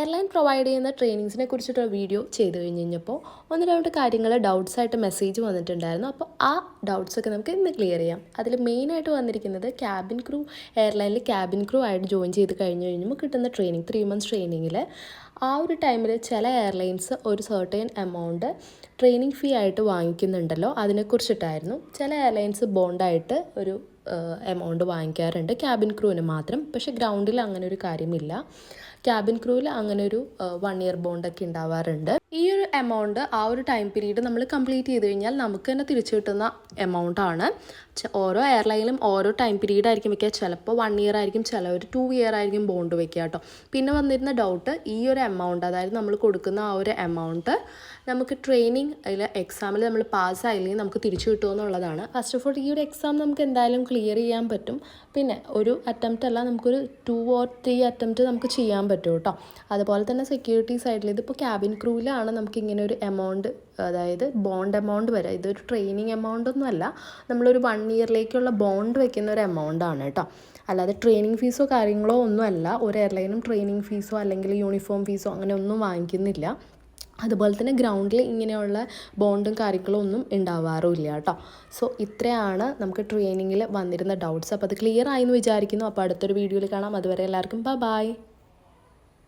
Airline provide ചെയ്യുന്ന ട്രെയിനിങ്സിനെ കുറിച്ചിട്ടുള്ള video ചെയ്ത് കഴിഞ്ഞപ്പോൾ ഒന്ന് രണ്ട് കാര്യങ്ങൾ ഡൗട്ട്സായിട്ട് മെസ്സേജ് വന്നിട്ടുണ്ടായിരുന്നു. അപ്പോൾ ആ ഡൗട്ട്സൊക്കെ നമുക്ക് ഇന്ന് ക്ലിയർ ചെയ്യാം. അതിൽ മെയിനായിട്ട് വന്നിരിക്കുന്നത് ക്യാബിൻ ക്രൂ, എയർലൈനിൽ ക്യാബിൻ ക്രൂ ആയിട്ട് ജോയിൻ ചെയ്ത് കഴിഞ്ഞപ്പോൾ കിട്ടുന്ന ട്രെയിനിങ് 3 months ട്രെയിനിങ്ങിൽ ആ ഒരു ടൈമിൽ ചില എയർലൈൻസ് ഒരു സർട്ടൈൻ എമൗണ്ട് ട്രെയിനിങ് ഫീ ആയിട്ട് വാങ്ങിക്കുന്നുണ്ടല്ലോ, അതിനെക്കുറിച്ചിട്ടായിരുന്നു. ചില എയർലൈൻസ് ബോണ്ടായിട്ട് ഒരു എമൗണ്ട് വാങ്ങിക്കാറുണ്ട് ക്യാബിൻ ക്രൂവിന് മാത്രം. പക്ഷേ ഗ്രൗണ്ടിൽ അങ്ങനെ ഒരു കാര്യമില്ല. ക്യാബിൻ ക്രൂവിൽ അങ്ങനെ ഒരു 1 year ബോണ്ടൊക്കെ ഉണ്ടാവാറുണ്ട്. ഈ ഒരു എമൗണ്ട് ആ ഒരു ടൈം പീരീഡ് നമ്മൾ കംപ്ലീറ്റ് ചെയ്ത് കഴിഞ്ഞാൽ നമുക്ക് തന്നെ തിരിച്ചു കിട്ടുന്ന എമൗണ്ടാണ്. ഓരോ എയർലൈനിലും ഓരോ ടൈം പീരീഡ് ആയിരിക്കും വയ്ക്കുക. ചിലപ്പോൾ 1 year ആയിരിക്കും, ചിലവർ 2 year ആയിരിക്കും ബോണ്ട് വയ്ക്കുക കേട്ടോ. പിന്നെ വന്നിരുന്ന ഡൗട്ട്, ഈ ഒരു എമൗണ്ട്, അതായത് നമ്മൾ കൊടുക്കുന്ന ആ ഒരു എമൗണ്ട് നമുക്ക് ട്രെയിനിങ് അതിൽ എക്സാമിൽ നമ്മൾ പാസ്സായില്ലെങ്കിൽ നമുക്ക് തിരിച്ചു കിട്ടുമെന്നുള്ളതാണ്. ഫസ്റ്റ് ഓഫ് ഓൾ ഈ ഒരു എക്സാം നമുക്ക് എന്തായാലും ക്ലിയർ ചെയ്യാൻ പറ്റും. പിന്നെ ഒരു അറ്റംപ്റ്റ് അല്ല, നമുക്കൊരു 2 or 3 അറ്റംപ്റ്റ് നമുക്ക് ചെയ്യാൻ പറ്റും കേട്ടോ. അതുപോലെ തന്നെ സെക്യൂരിറ്റി സൈഡിൽ ഇതിപ്പോൾ ക്യാബിൻ ക്രൂവിലാണ് നമുക്ക് ഇങ്ങനെ ഒരു എമൗണ്ട്, അതായത് ബോണ്ട് എമൗണ്ട് വരെ. ഇതൊരു ട്രെയിനിങ് എമൗണ്ട് ഒന്നും അല്ല, നമ്മളൊരു 1 yearലേക്കുള്ള ബോണ്ട് വയ്ക്കുന്ന ഒരു എമൗണ്ടാണ് കേട്ടോ. അല്ലാതെ ട്രെയിനിങ് ഫീസോ കാര്യങ്ങളോ ഒന്നുമല്ല. ഒരു എയർലൈനും ട്രെയിനിങ് ഫീസോ അല്ലെങ്കിൽ യൂണിഫോം ഫീസോ അങ്ങനെ ഒന്നും വാങ്ങിക്കുന്നില്ല. അതുപോലെ തന്നെ ഗ്രൗണ്ടിൽ ഇങ്ങനെയുള്ള ബോണ്ടും കാര്യങ്ങളും ഒന്നും ഉണ്ടാവാറുമില്ല കേട്ടോ. സോ ഇത്രയാണ് നമുക്ക് ട്രെയിനിങ്ങിൽ വന്നിരുന്ന ഡൗട്ട്സ്. അപ്പോൾ അത് ക്ലിയർ ആയി എന്ന് വിചാരിക്കുന്നു. അപ്പോൾ അടുത്തൊരു വീഡിയോയിൽ കാണാം. അതുവരെ എല്ലാവർക്കും ബൈ.